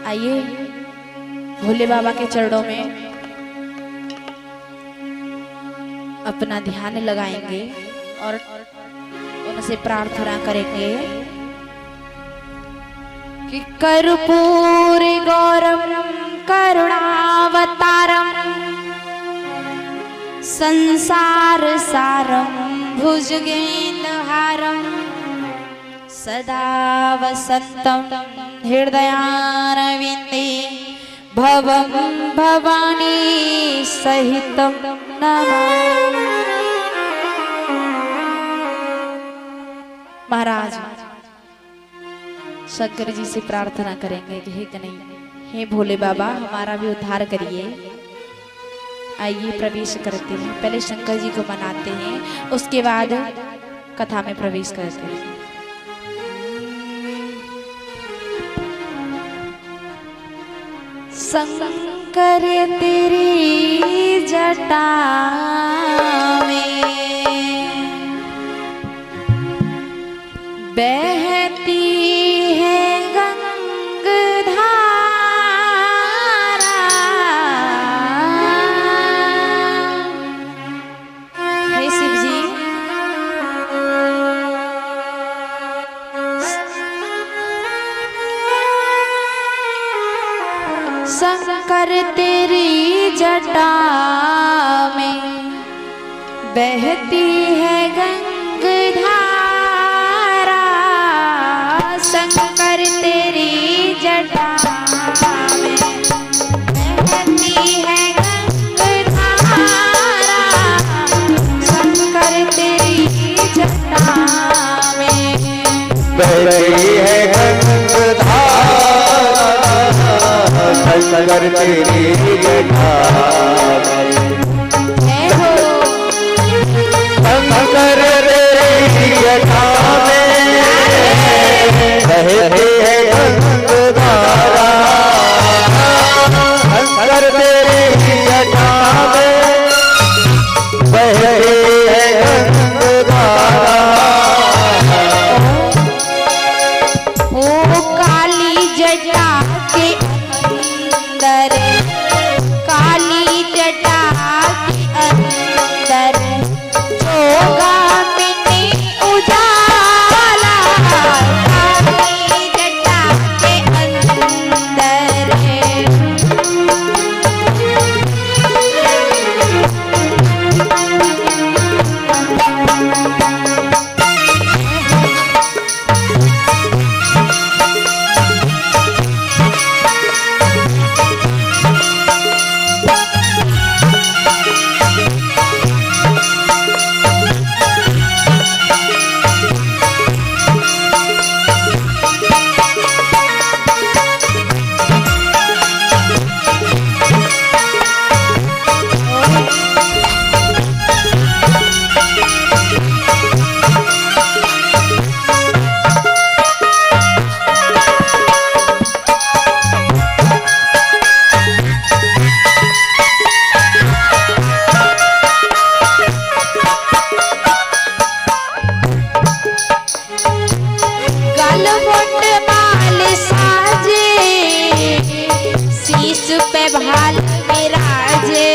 आइए भोले बाबा के चरणों में अपना ध्यान लगाएंगे और उनसे प्रार्थना करेंगे कि कर्पूर गौरम करुणावतारम संसार सारम भुजगेन्द्रहारम सदा वसंतम हृदयारविंदे भवं भवानी सहितं नमामि। महाराज शंकर जी से प्रार्थना करेंगे कि हे कन्हैया, हे भोले बाबा हमारा भी उद्धार करिए। आइए प्रवेश करते हैं, पहले शंकर जी को मनाते हैं, उसके बाद कथा में प्रवेश करते हैं। शंकर तेरी जटा में बहती है गंगाधारा, हे शिव जी शंकर तेरी जटा में बहती है गंगाधारा, शंकर तेरी जटा में बहती है गंगाधारा, शंकर तेरी जटा में बहती है गंगाधारा, शंकर तेरी जटा जय हो। शंकर तेरी जटा में बहती है गंगाधारा, शंकर तेरी जटा में बहती है गंगाधारा। ओ काली जटा के अंदर, काली जटा के अंदर जोगा मिनी उजाला, काली जटा के अंदर पे भाल विराजे,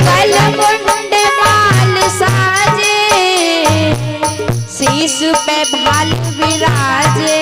गलमुंड माल साजे, शीश पे भाल विराजे,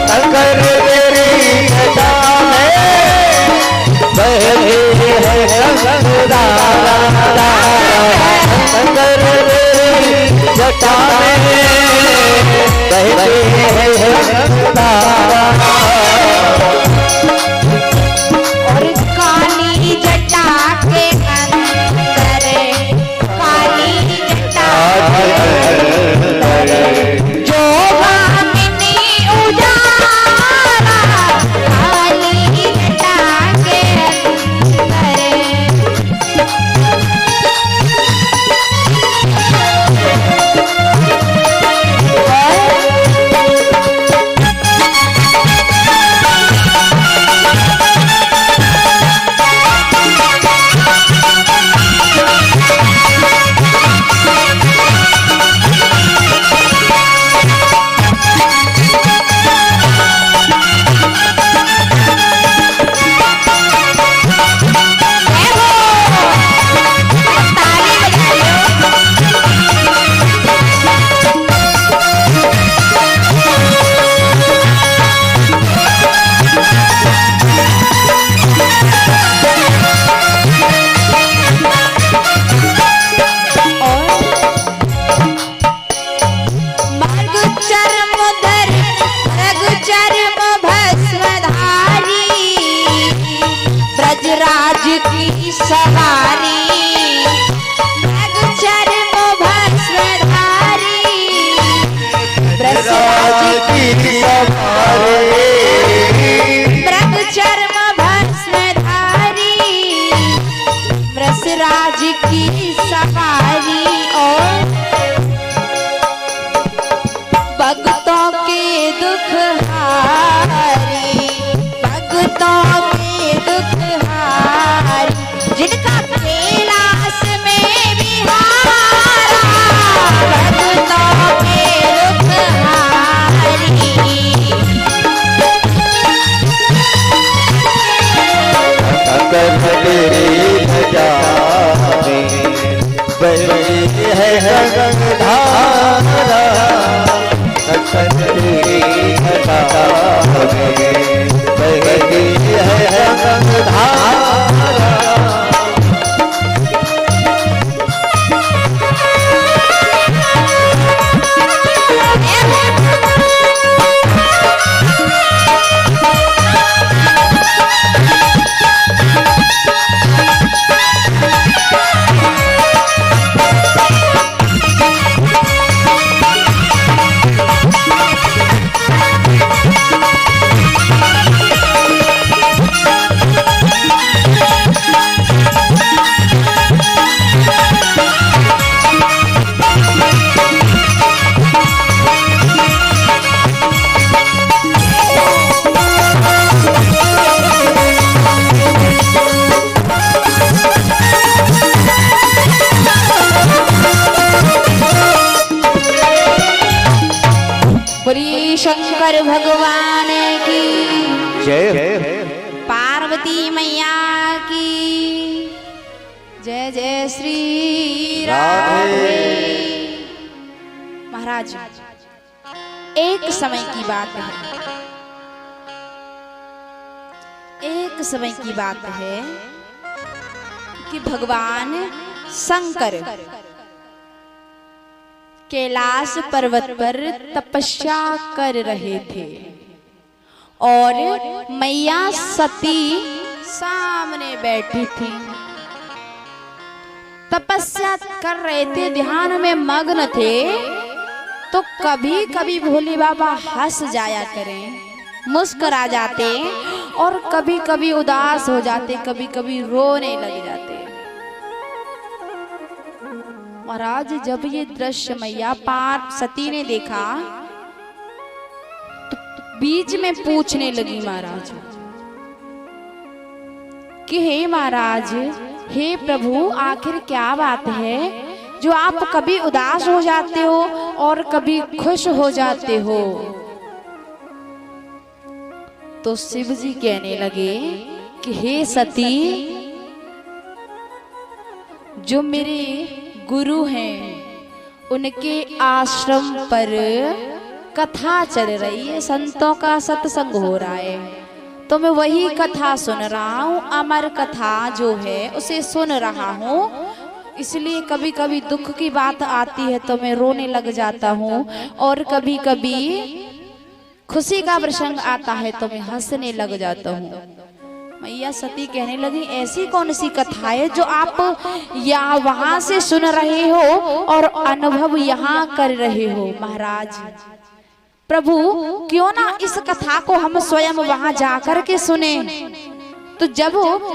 शंकर तेरी जटा में बहती जटा में बहते हैं गंगाधारा। और काली जटा के अंदर, काली जटा के अंदर जो भामिनी उजाला, काली जटा के अंदर। ब्रजराज की सवारी, चर्म भस्मधारी, ब्रजराज की सवारी, चर्म भस्मधारी, ब्रजराज की सवारी। और भक्तों के दुख हारी, भक्तों के दुख हारी, जिनका कैलाश में विहारा, भक्तों के दुख हारी। तेरी भजा में बहती है गंगाधारा। तेरी भजा में बहती है गंगाधारा। बोलिए शंकर भगवान की जय। पार्वती मैया की जय। जय श्री राधे। महाराज, एक समय की बात है, एक समय की बात है कि भगवान शंकर कैलाश पर्वत पर तपस्या कर रहे थे और मैया सती सामने बैठी थी। तपस्या कर रहे थे, ध्यान में मग्न थे। तो कभी कभी भोले बाबा हंस जाया करें, मुस्कुरा जाते, और कभी कभी उदास हो जाते, कभी कभी रोने लग जाते। महाराज, जब ये दृश्य मैया पार्वती ने देखा तो बीच में पूछने लगी महाराज कि हे महाराज, हे प्रभु, आखिर क्या बात है जो आप कभी उदास हो जाते हो और कभी खुश हो जाते हो? तो शिव जी कहने लगे कि हे सती, जो मेरे गुरु हैं उनके आश्रम पर कथा चल रही है, संतों का सत्संग हो रहा है, तो मैं वही कथा सुन रहा हूँ। अमर कथा जो है उसे सुन रहा हूँ। इसलिए कभी कभी दुख की बात आती है तो मैं रोने लग जाता हूँ, और कभी कभी खुशी का प्रसंग आता है तो मैं हंसने लग जाता हूँ। मैया सती कहने लगी, ऐसी कौन सी कथा है जो आप यहाँ वहां से सुन रहे हो और अनुभव यहाँ कर रहे हो? महाराज प्रभु, क्यों ना इस कथा को हम स्वयं वहां जाकर के सुने। तो जब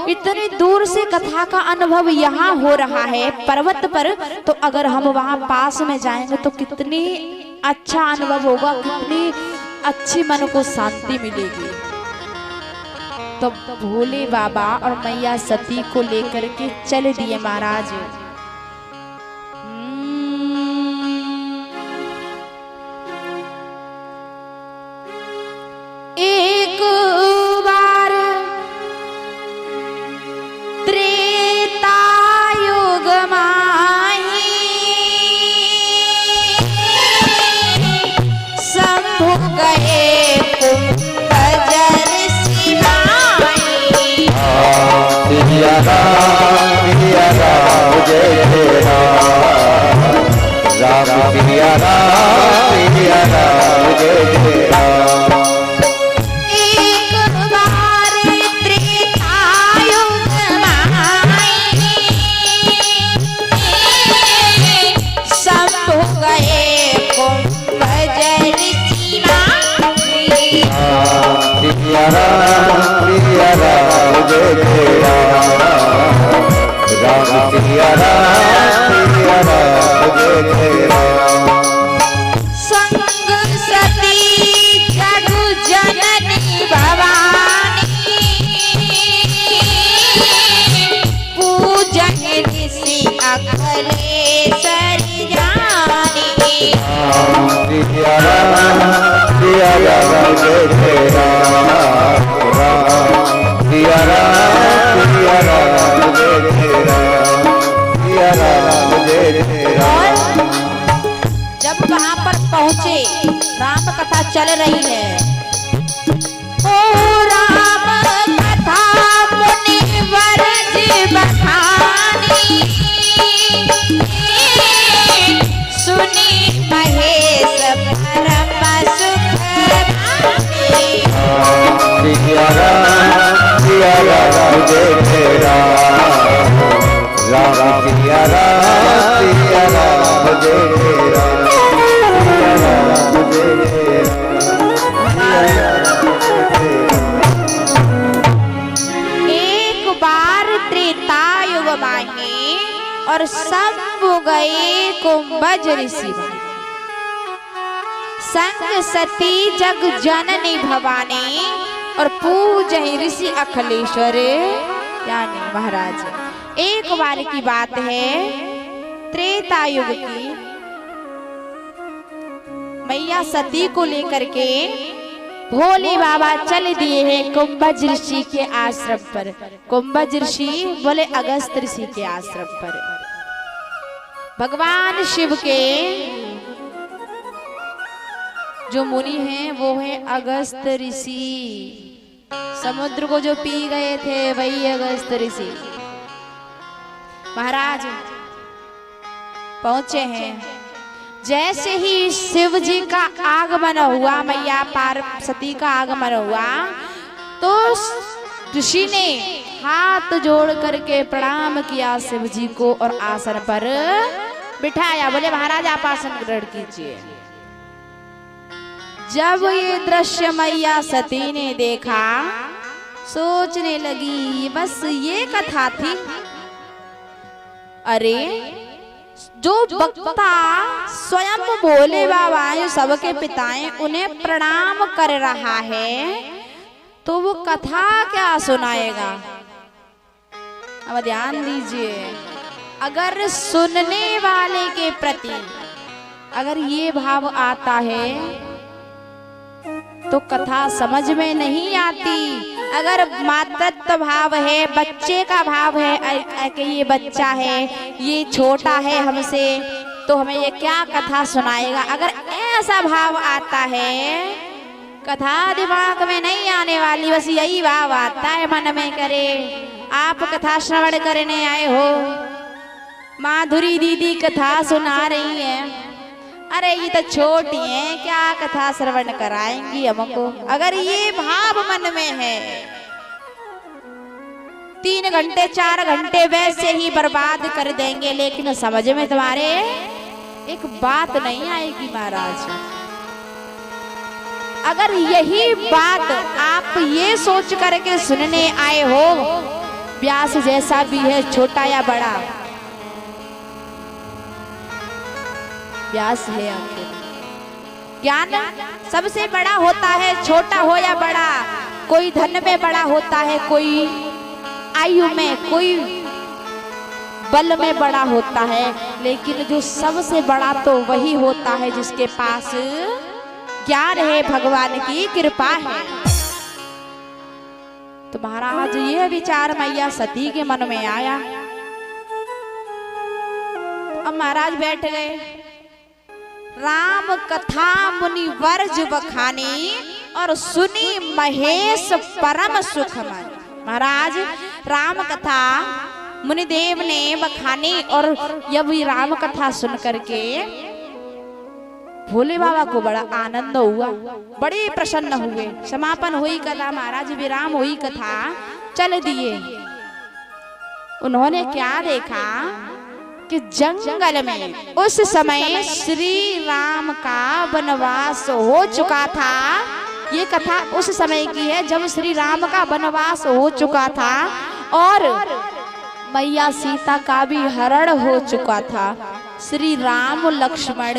इतनी दूर से कथा का अनुभव यहाँ हो रहा है पर्वत पर, तो अगर हम वहां पास में जाएंगे तो कितनी अच्छा अनुभव होगा, कितनी अच्छी मन को शांति मिलेगी। तो भोले बाबा और मैया सती को लेकर के चल दिए महाराज। एक बार त्रेता युग माही शंभु गए कुंभजर सिवाई। सिया राम जय राम, राम सिया राम जय राम। सिया राम जय राम, राम सिया राम जय राम। संग सती जग जननी भवानी, पूजन ऋषि अखिलेश्वर जानी। सिया राम जय राम, राम सिया राम जय राम, सिया राम जय राम। जब वहां पर पहुंचे, राम कथा चल रही है। ओ राम कथा मुनिवर जी बखानी, सुनी महेश परम सुख पानी। सिया राम जय राम, राम सिया राम जय राम, एक बार त्रेता युग माही और सब गए कुंभज ऋषि। संग सती जग जननी भवानी और पूजहि ऋषि अखिलेश्वर यानी महाराज। एक बार की बात है, त्रेता युग की। मैया सती को लेकर के भोले बाबा चल दिए हैं कुंभज ऋषि के आश्रम पर। कुंभज ऋषि बोले अगस्त ऋषि के आश्रम पर। भगवान शिव के जो मुनि हैं वो है अगस्त ऋषि। समुद्र को जो पी गए थे वही अगस्त ऋषि। महाराज पहुंचे हैं। जैसे ही शिव जी का आगमन हुआ, मैया पार्वती का आगमन हुआ, तो ऋषि ने हाथ जोड़ करके प्रणाम किया शिव जी को और आसन पर बिठाया। बोले महाराज आप आसन ग्रहण कीजिए। जब ये दृश्य मैया सती ने देखा, सोचने लगी बस ये कथा थी। अरे जो वक्ता स्वयं भोले बाबा जो सबके पिता हैं उन्हें प्रणाम कर रहा है, तो वो कथा क्या सुनाएगा? अब ध्यान दीजिए, अगर सुनने वाले के प्रति अगर ये भाव आता है तो कथा समझ में नहीं आती। अगर मातृत्व भाव है, बच्चे का भाव है कि ये बच्चा है, ये छोटा है हमसे, तो हमें ये क्या कथा सुनाएगा। अगर ऐसा भाव आता है, कथा दिमाग में नहीं आने वाली, बस यही भाव आता है मन में, करे आप कथा श्रवण करने आए हो, माधुरी दीदी कथा सुना रही है। अरे ये तो छोटी है, क्या कथा श्रवण कराएंगी हमको। अगर ये भाव मन में है 3 घंटे 4 घंटे वैसे ही बर्बाद कर देंगे, लेकिन समझ में तुम्हारे एक बात नहीं आएगी महाराज। अगर यही बात आप ये सोच करके सुनने आए हो, व्यास जैसा भी है छोटा या बड़ा, व्यास है आखिर ज्ञान सबसे बड़ा होता है, छोटा हो या बड़ा। कोई धन में बड़ा होता है, कोई आयु में, कोई बल में बड़ा होता है, लेकिन जो सबसे बड़ा तो वही होता है जिसके पास ज्ञान है, भगवान की कृपा है। तो महाराज ये विचार मैया सती के मन में आया। अब महाराज बैठ गए। राम कथा मुनि वर्ज बखानी और सुनी महेश परम सुख मन। महाराज राम कथा मुनिदेव ने बखानी और जब राम कथा सुन करके भोले बाबा को बड़ा आनंद हुआ, बड़े प्रसन्न हुए। समापन हुई कथा, महाराज विराम हुई कथा, चल दिए। उन्होंने क्या देखा कि जंगल में उस समय श्री राम का वनवास हो चुका था। ये कथा उस समय की है जब श्री राम का वनवास हो चुका था और मैया सीता का भी हरण हो चुका था। श्री राम लक्ष्मण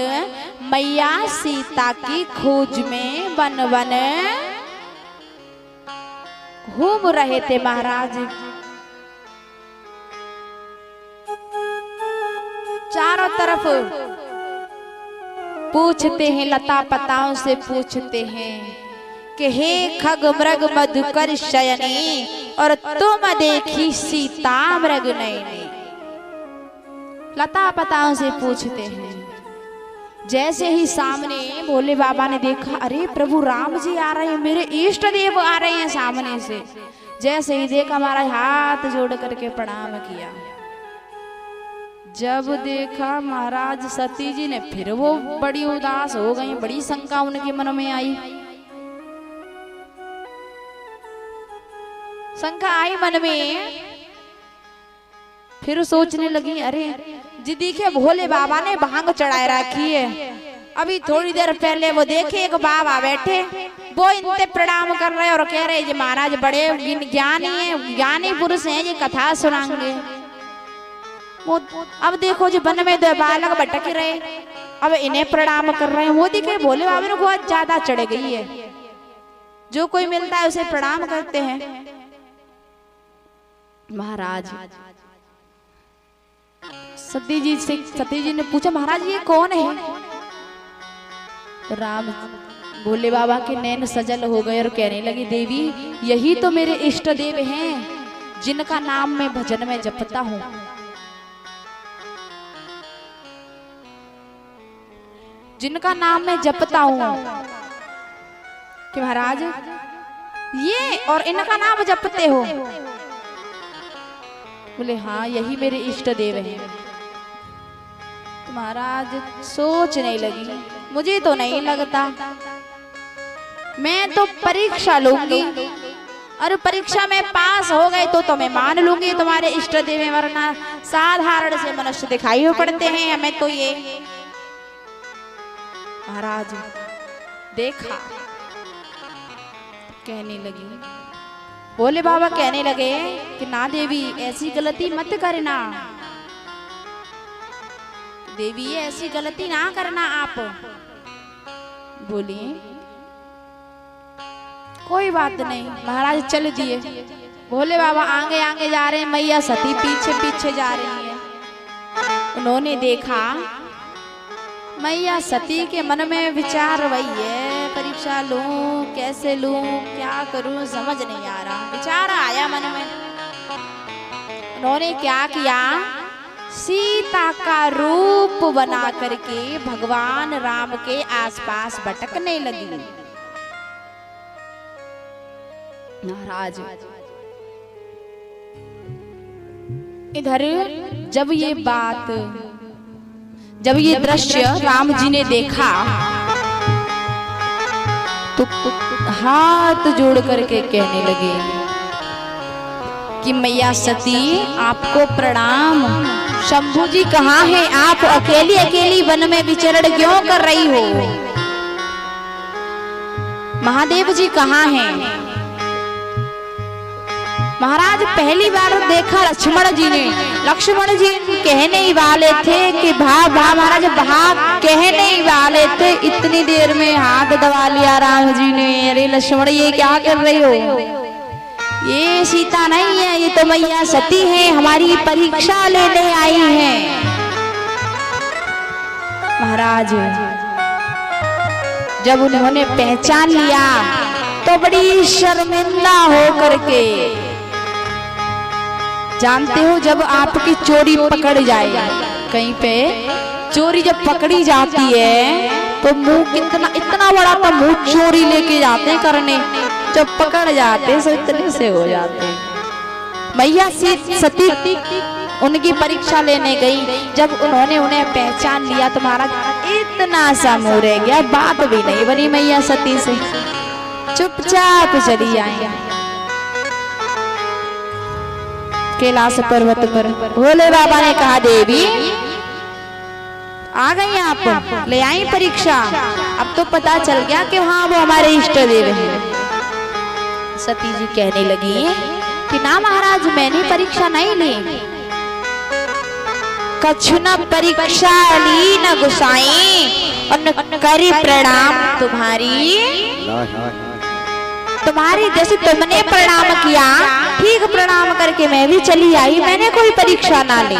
मैया सीता की खोज में वन वन घूम रहे थे। महाराज चारों तरफ पूछते हैं, लता पताओं से पूछते हैं कि हे खग मृग मधुकर शयनी और तुम देखी सीता मृग नयनी। लता पताओं से पूछते हैं। जैसे ही सामने भोले बाबा ने देखा, अरे प्रभु राम जी आ रहे हैं, मेरे इष्ट देव आ रहे हैं सामने से। जैसे ही देखा हमारा हाथ जोड़ करके प्रणाम किया। जब देखा महाराज सती जी ने, फिर वो बड़ी उदास हो गई, बड़ी शंका उनके मन में आई। शंका आई मन में, फिर सोचने लगी, अरे जी देखिए भोले बाबा ने भांग चढ़ाए रखी है। अभी थोड़ी देर पहले वो देखे एक बाबा बैठे, वो इनते प्रणाम कर रहे और कह रहे जी महाराज बड़े ज्ञानी है, ज्ञानी पुरुष हैं, ये कथा सुनाएंगे। वो अब देखो जी वन में 2 बालक भटक रहे, अब इन्हें प्रणाम कर रहे हैं। वो देखे भोले बाबा ने बहुत ज्यादा चढ़ गई है, जो कोई मिलता है उसे प्रणाम करते हैं। महाराज सती जी ने पूछा, महाराज ये कौन है? तो राम भोले बाबा के नैन सजल हो गए और कहने लगी, देवी यही तो मेरे इष्ट देव हैं, जिनका नाम मैं भजन में जपता हूँ। जिनका नाम मैं जपता हूँ कि महाराज ये और इनका नाम जपते हो? बोले हाँ यही मेरे इष्ट देव हैं। तो महाराज सोचने लगी, मुझे तो नहीं लगता, मैं तो परीक्षा लूंगी और परीक्षा में पास हो गए तो मैं मान लूंगी तुम्हारे इष्ट देव हैं, वरना साधारण से मनुष्य दिखाई पड़ते हैं हमें तो ये। महाराज देखा, कहने लगी, भोले बाबा कहने लगे कि ना देवी ऐसी गलती मत करना, देवी ऐसी गलती ना करना आप। बोली कोई बात नहीं। महाराज चल दिए। भोले बाबा आगे आगे जा रहे हैं, मैया सती पीछे पीछे जा रही है। उन्होंने देखा मैया सती के मन में विचार वही है, परीक्षा लूं कैसे लूं, क्या करूं समझ नहीं आ रहा। विचार आया मन में। उन्होंने क्या किया, सीता का रूप बना करके भगवान राम के आसपास भटकने लगी। महाराज इधर जब ये दृश्य राम जी ने देखा तो हाथ जोड़ करके कहने लगे कि मैया सती आपको प्रणाम। शंभू जी कहाँ हैं? आप अकेली अकेली वन में विचरण क्यों कर रही हो? महादेव जी कहाँ हैं? महाराज पहली बार देखा लक्ष्मण जी ने। लक्ष्मण जी कहने ही वाले थे कि महाराज भाग कहने ही वाले थे, इतनी देर में हाथ दबा लिया राम जी ने। अरे लक्ष्मण ये क्या कर रहे हो? ये सीता नहीं है, ये तो मैया सती है, हमारी परीक्षा लेने आई है। महाराज जब उन्होंने पहचान लिया तो बड़ी शर्मिंदा हो करके, जानते हो जब आपकी चोरी पकड़ जाए, कहीं पे चोरी जब पकड़ी जाती है तो मुंह कितना इतना बड़ा तो मुंह चोरी लेके जाते हैं करने, जब पकड़ जाते हैं तो इतने से हो जाते हैं। मैया सती उनकी परीक्षा लेने गई, जब उन्होंने उन्हें पहचान लिया तो महाराज इतना सा मुंह रह गया, बात भी नहीं बनी मैया सती से, चुपचाप चली आई कैलाश पर्वत पर। भोले बाबा ने कहा देवी आ गई आप, ले आई परीक्षा। अब तो पता चल गया कि हाँ वो हमारे इष्ट देव हैं। सती जी कहने लगी कि ना महाराज मैंने परीक्षा नहीं ली, कछु न परीक्षा ली न गुसाई और न करी प्रणाम तुम्हारी। तुम्हारी जैसे तुमने प्रणाम किया ठीक प्रणाम करके मैं भी चली आई, मैंने कोई परीक्षा ना ली।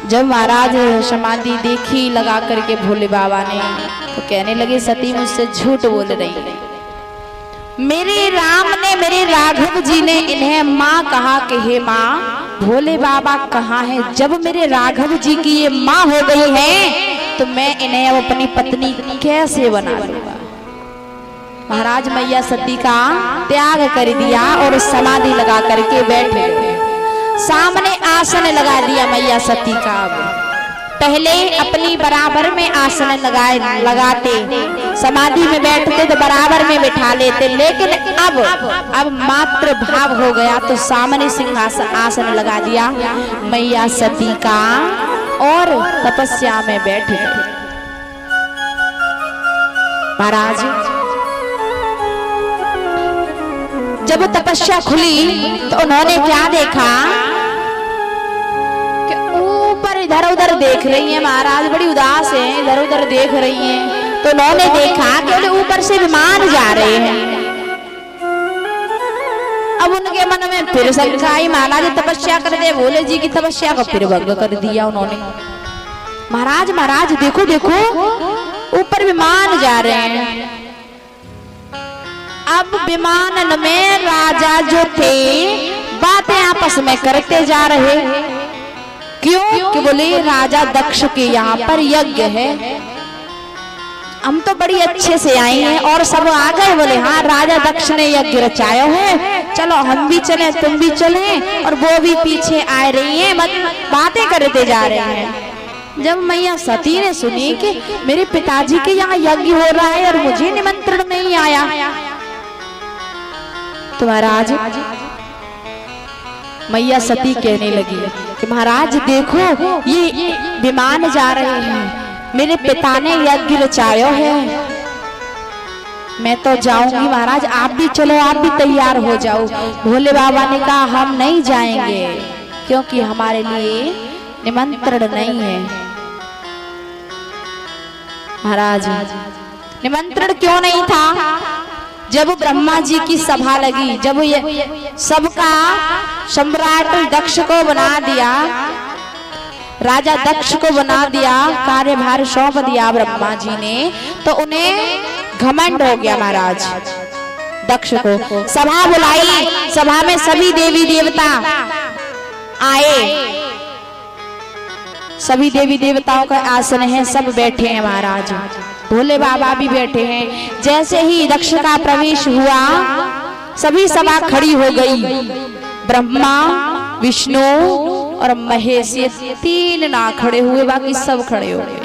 जब महाराज समाधि देखी लगा करके भोले बाबा ने तो कहने लगे सती मुझसे झूठ बोल रही है। मेरे राम ने मेरे राघव जी ने इन्हें माँ कहा कि हे माँ भोले बाबा कहाँ है? जब मेरे राघव जी की ये माँ हो गई है तो मैं इन्हें अब अपनी पत्नी कैसे बना लूंगा। महाराज मैया सती का त्याग कर दिया और समाधि लगा करके बैठ गए। सामने आसन लगा दिया मैया सती का। पहले अपनी बराबर में आसन लगाते, समाधि में बैठते तो बराबर में बिठा लेते, लेकिन अब मात्र भाव हो गया तो सामने सिंहासन आसन लगा दिया मैया सती का और तपस्या में बैठ गए। महाराज जब तपस्या खुली तो उन्होंने क्या देखा कि ऊपर इधर उधर देख रही हैं। महाराज बड़ी उदास हैं, इधर उधर देख रही हैं। तो उन्होंने देखा कि ऊपर से विमान जा रहे हैं। अब उनके मन में फिर शंका आई, महाराज तपस्या कर दे, भोले जी की तपस्या को फिर भंग कर दिया उन्होंने। महाराज देखो देखो ऊपर विमान जा रहे हैं। अब विमान में राजा जो थे बातें आपस में करते जा रहे। क्यों? कि बोले राजा दक्ष के यहाँ पर यज्ञ है, हम तो बड़ी अच्छे से आए हैं और सब आ गए। बोले हाँ राजा दक्ष ने यज्ञ रचाया है, चलो हम भी चले तुम भी चले, और वो भी पीछे आ रही है, बातें करते जा रहे हैं। जब मैया सती ने सुनी कि मेरे पिताजी के यहाँ यज्ञ हो रहा है और मुझे निमंत्रण नहीं आया, तो महाराज मैया सती कहने लगी कि महाराज देखो ये विमान जा रहे हैं, मेरे पिता ने यज्ञ रचाया है, मैं तो जाऊंगी। महाराज आप भी चलो, आप भी तैयार हो जाओ। भोले बाबा ने कहा हम नहीं जाएंगे क्योंकि हमारे लिए निमंत्रण नहीं है। महाराज निमंत्रण क्यों नहीं था? जब ब्रह्मा जी की सभा लगी, जब ये सबका सम्राट दक्ष को बना दिया, राजा दक्ष को बना दिया, कार्यभार सौंप दिया ब्रह्मा जी ने, तो उन्हें घमंड हो गया महाराज दक्ष को। सभा बुलाई, सभा में सभी देवी देवता आए, सभी देवी देवताओं का आसन है, सब बैठे हैं महाराज, भोले बाबा भी बैठे हैं। जैसे ही दक्ष का प्रवेश हुआ सभी सभा खड़ी हो गई। ब्रह्मा विष्णु और महेश ये तीन ना खड़े हुए, बाकी सब खड़े हो गए।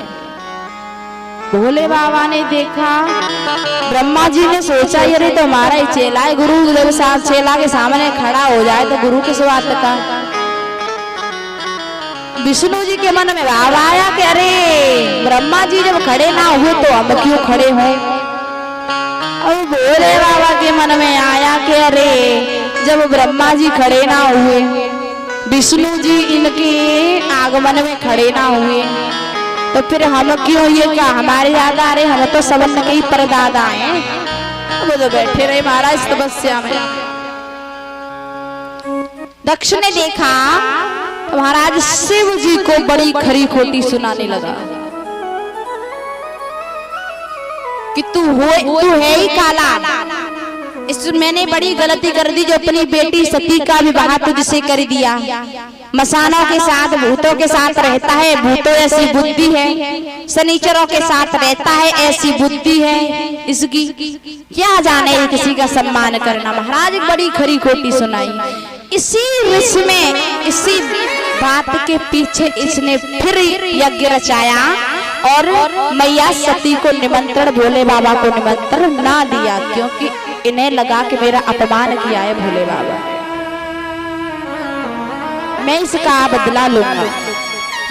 भोले बाबा ने देखा, ब्रह्मा जी ने सोचा अरे तो हमारा ही चेला है, गुरु जब साथ चेला के सामने खड़ा हो जाए तो गुरु किस बात का। विष्णु जी के मन में भाव आया कि अरे ब्रह्मा जी जब खड़े ना हुए तो हम क्यों खड़े हों। और भोले बाबा के मन में आया कि अरे जब ब्रह्मा जी खड़े ना हुए, विष्णु जी इनके आगमन में खड़े ना हुए, तो फिर हम क्यों, ये क्या हमारे याद आ रहे, हम तो सबन के ही परदादा हैं। वो तो बैठे रहे महाराज तपस्या में। दक्ष ने देखा तो महाराज शिव जी को बड़ी खरी खोटी सुनाने लगा कि तू है ही काला, इस मैंने बड़ी गलती कर दी जो अपनी बेटी सती का विवाह तुझसे कर दिया। मसानों के साथ भूतों के साथ रहता है, भूतों ऐसी बुद्धि है, शनिचरों के साथ रहता है ऐसी बुद्धि है इसकी, क्या जाने किसी का सम्मान करना। महाराज बड़ी खरी खोटी सुनाई। इसी विष में, इसी बात के पीछे इसने फिर यज्ञ रचाया और मैया सती को निमंत्रण, भोले बाबा को निमंत्रण ना दिया, क्योंकि इन्हें लगा कि मेरा अपमान किया है भोले बाबा, मैं इसका बदला लूंगा।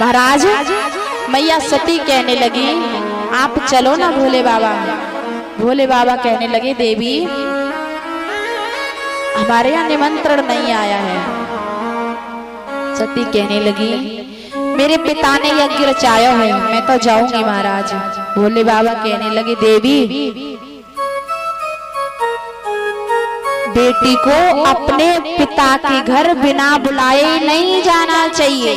महाराज मैया सती कहने लगी आप चलो ना भोले बाबा। भोले बाबा कहने लगे देवी हमारे यहाँ निमंत्रण नहीं आया है। सती कहने लगी मेरे पिता ने यज्ञ रचाया है, मैं तो जाऊंगी महाराज। भोले बाबा कहने लगे देवी बेटी को अपने पिता के घर बिना बुलाए नहीं जाना चाहिए।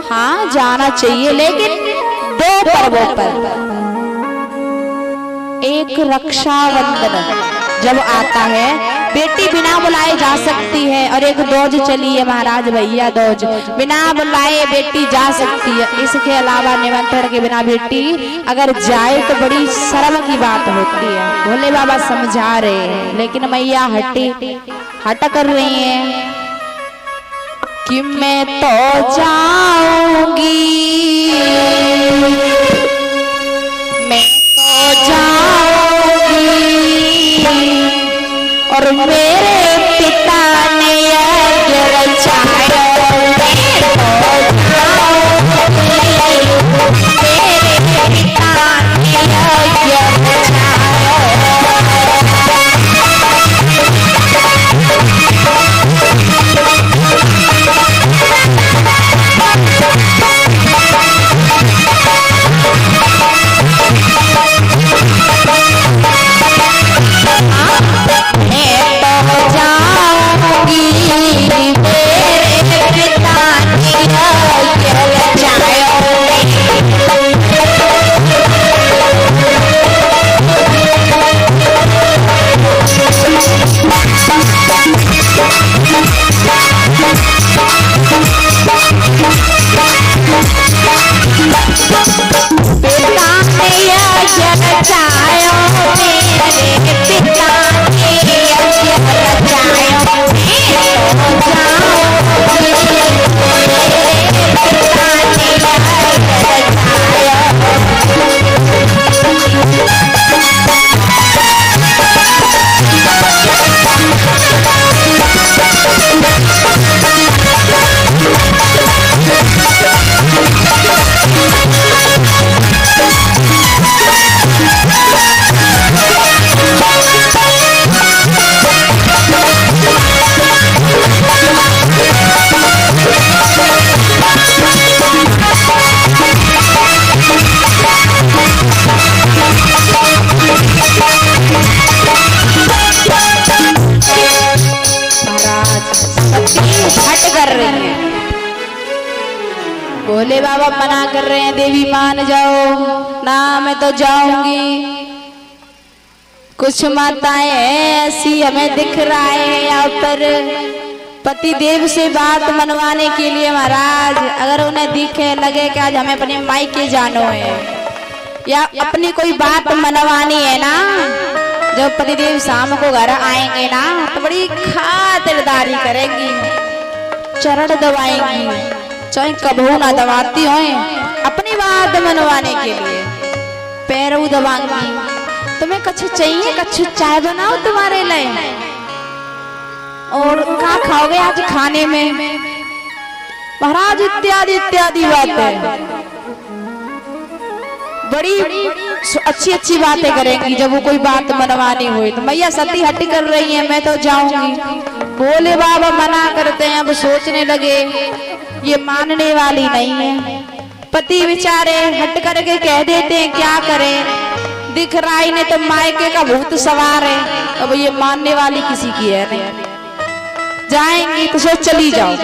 हाँ जाना चाहिए, लेकिन दो पर्वों पर, एक रक्षाबंधन जब आता है बेटी बिना बुलाए जा सकती है, और एक दोज चली है महाराज भैया, दोज बिना बुलाए बेटी जा सकती है। इसके अलावा निमंत्रण के बिना बेटी अगर जाए तो बड़ी शर्म की बात होती है। भोले बाबा समझा रहे हैं, लेकिन मैया हट कर रही है कि मैं तो जाऊंगी, मैं तो जाऊंगी, और मेरे पिता ने यज्ञ रचाया, मैं तो जाऊंगी, मेरे पिता ने यज्ञ रचाया। भोले बाबा मना कर रहे हैं देवी मान जाओ ना, मैं तो जाऊंगी। कुछ माताएं ऐसी हमें दिख रहा है यहाँ पर पति देव से बात मनवाने के लिए महाराज, अगर उन्हें दिखे लगे कि आज हमें अपने मायके जानो है या अपनी कोई बात मनवानी है ना, जब पतिदेव शाम को घर आएंगे ना तो बड़ी खातिरदारी करेंगी, चरण दबाएंगी, चाहे कबहू ना दबाती हो, अपनी बात मनवाने के लिए पैरों दबाएंगी। तुम्हें कुछ चाहिए, कुछ चाय बनाओ तुम्हारे लिए, और क्या खाओगे आज खाने में महाराज, इत्यादि इत्यादि बातें, बड़ी अच्छी अच्छी बातें करेंगी। जब वो कोई बात मनवानी हुई तो मैया सती हट कर रही है, मैं तो जाऊंगी। भोले बाबा मना करते हैं। अब सोचने लगे ये मानने वाली नहीं है। पति बेचारे हट करके कह देते हैं क्या करें, दिख रहा ही नहीं तो मायके का भूत सवार है, अब ये मानने वाली किसी की है नहीं। जाएंगी तो सो चली जाओ,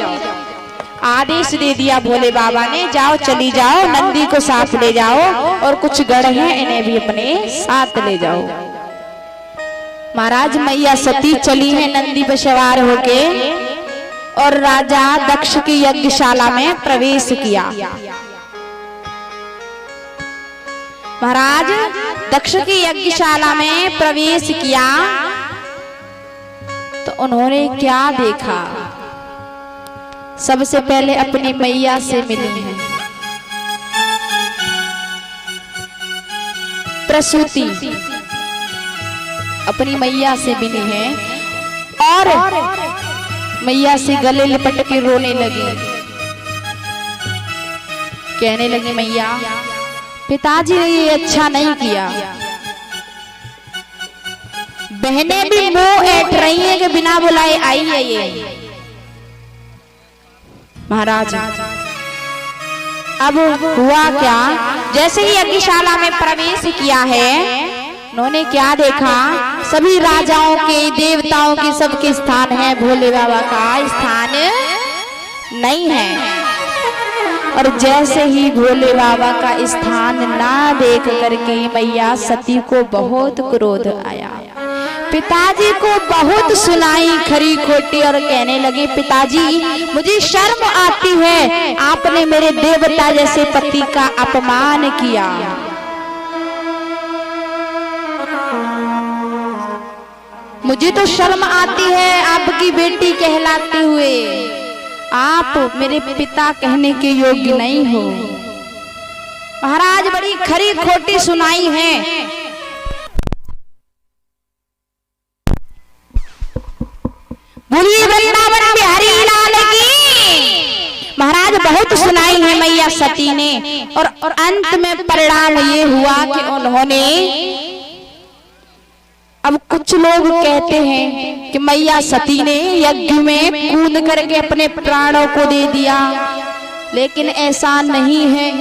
आदेश दे दिया भोले बाबा ने, जाओ चली जाओ, नंदी को साथ ले जाओ और कुछ गढ़ है इन्हें भी अपने साथ ले जाओ। महाराज मैया सती चली है नंदी पर सवार होके और राजा दक्ष की यज्ञशाला में प्रवेश किया। महाराज दक्ष की यज्ञशाला में प्रवेश किया तो उन्होंने क्या देखा, सबसे पहले अपनी मैया से मिली है। प्रसूति अपनी मैया से मिली है और मैया से गले लिपट के रोने लगी, कहने लगी मैया पिताजी ने ये अच्छा नहीं किया। बहनें भी मुंह ऐंठ रही हैं कि बिना बुलाए आई है ये। महाराज अब हुआ क्या, जैसे ही यज्ञशाला में प्रवेश किया है उन्होंने क्या देखा, सभी राजाओं के देवताओं के सबके स्थान है, भोले बाबा का स्थान नहीं है। और जैसे ही भोले बाबा का स्थान ना देख करके मैया सती को बहुत क्रोध आया, पिताजी को बहुत सुनाई खरी खोटी और कहने लगे पिताजी मुझे शर्म आती है, आपने मेरे देवता जैसे पति का अपमान किया। मुझे तो शर्म आती है आपकी बेटी कहलाते हुए, आप मेरे पिता कहने के योग्य नहीं हो। महाराज बड़ी खरी खोटी सुनाई है। बोलिए वृंदावन बिहारी लाल की। महाराज बहुत सुनाई है मैया सती ने और अंत में परिणाम ये हुआ कि उन्होंने, अब कुछ लोग कहते हैं कि मैया सती ने यज्ञ में कूद करके अपने प्राणों को दे दिया, लेकिन ऐसा नहीं है।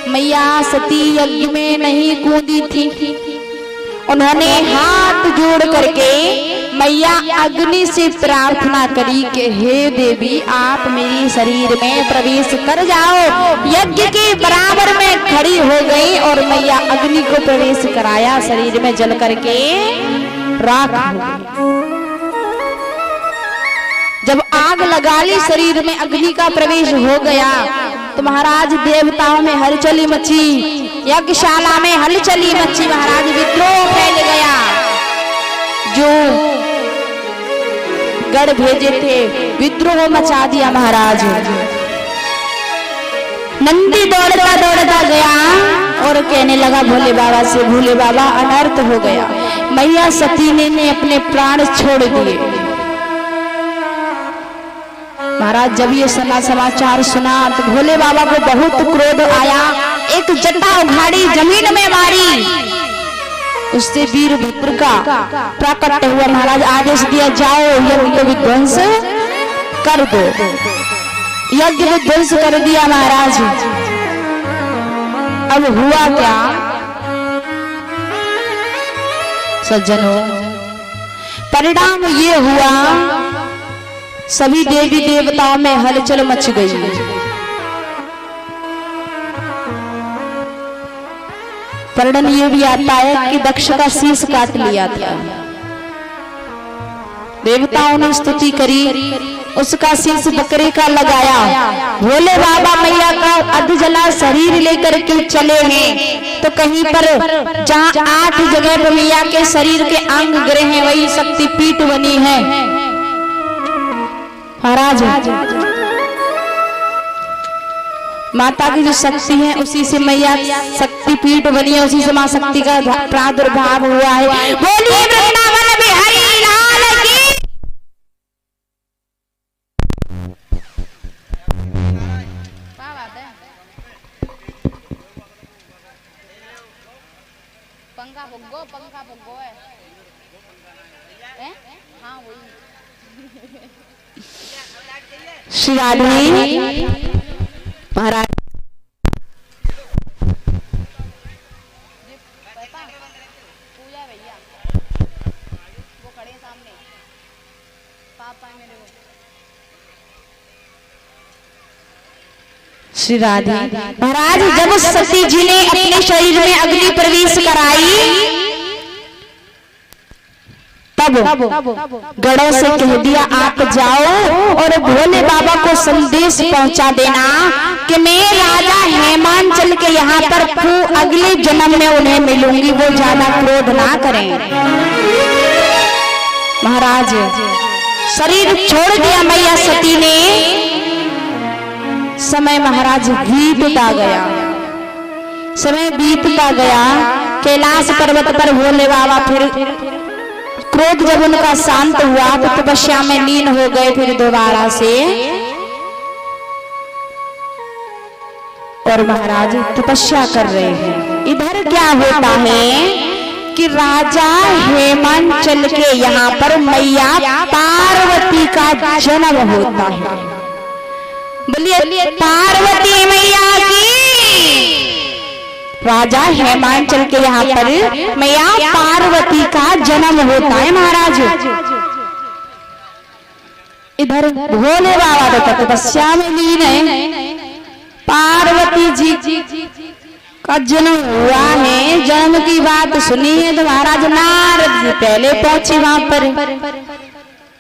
मैया सती यज्ञ में नहीं कूदी थी, उन्होंने हाथ जोड़ करके मैया अग्नि से प्रार्थना करी कि हे देवी आप मेरे शरीर में प्रवेश कर जाओ। यज्ञ के बराबर में खड़ी हो गई और मैया अग्नि को प्रवेश कराया, शरीर में जल करके राख हो गई। जब आग लगा ली शरीर में, अग्नि का प्रवेश हो गया तो महाराज देवताओं में हलचली मची, यज्ञशाला में हलचली मची, महाराज विद्रोह फैल गया। जो गढ़ भेजे थे विद्रोह मचा दिया महाराज। नंदी दौड़ता दौड़ता गया और कहने लगा भोले बाबा से, भोले बाबा अनर्थ हो गया। मैया सती ने अपने प्राण छोड़ दिए। महाराज जब ये समाचार सुना तो भोले बाबा को बहुत क्रोध आया, एक जटा उघाड़ी जमीन में मारी, उससे वीरभद्र का प्रकट हुआ। महाराज आदेश दिया जाओ यज्ञ को विध्वंस कर दो, यज्ञ विध्वंस कर दिया महाराज। अब हुआ क्या सज्जनों, परिणाम ये हुआ सभी देवी देवताओं में हलचल मच गई। वर्णन ये भी आता है कि दक्ष का शीश काट लिया था। देवताओं ने स्तुति करी उसका शीश बकरे का लगाया। भोले बाबा मैया का अध जला शरीर लेकर के चले हैं। तो कहीं पर जहाँ 8 जगह पर मैया के शरीर के अंग गिरे हैं वही शक्तिपीठ बनी है महाराज। माता की जो शक्ति है उसी से मैया शक्तिपीठ बनी है, उसी से मां शक्ति का प्रादुर्भाव हुआ है। बोलिए वृंदावन बिहारी लाल की। पंखा भुग्गो है हाँ वही श्री राधे महाराज। पूजा भैया वो खड़े सामने पापा मेरे वो। श्री राधे महाराज जब सती जी ने अपने शरीर में अग्नि प्रवेश कराई तब गढ़ों से कह दिया आप जाओ और भोले बाबा को संदेश पहुंचा देना कि मैं राजा हेमांचल के यहाँ पर अगले जन्म में उन्हें मिलूंगी, वो ज्यादा क्रोध ना करें। महाराज शरीर छोड़ दिया मैया सती ने। समय महाराज बीतता गया, समय बीतता गया। कैलाश पर्वत पर भोले बाबा फिर क्रोध जब उनका शांत हुआ तो तपस्या में लीन हो गए फिर दोबारा से। और महाराज तपस्या कर रहे हैं। इधर क्या होता है कि राजा हेमांचल के यहाँ पर मैया पार्वती का जन्म होता है। बोलिए पार्वती मैया की। राजा हेमांचल के यहाँ पर मैया पार्वती का जन्म होता है महाराज। इधर भोले बाबा तो तपस्या में लीन है। पार्वती जी का जन्म हुआ है। जन्म की बात सुनी है तो महाराज नारद जी पहले पहुंचे वहां पर।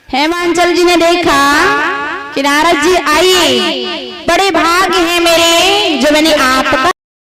हेमांचल जी ने देखा कि नारद जी आइए, बड़े भाग्य है मेरे जो मैंने आपका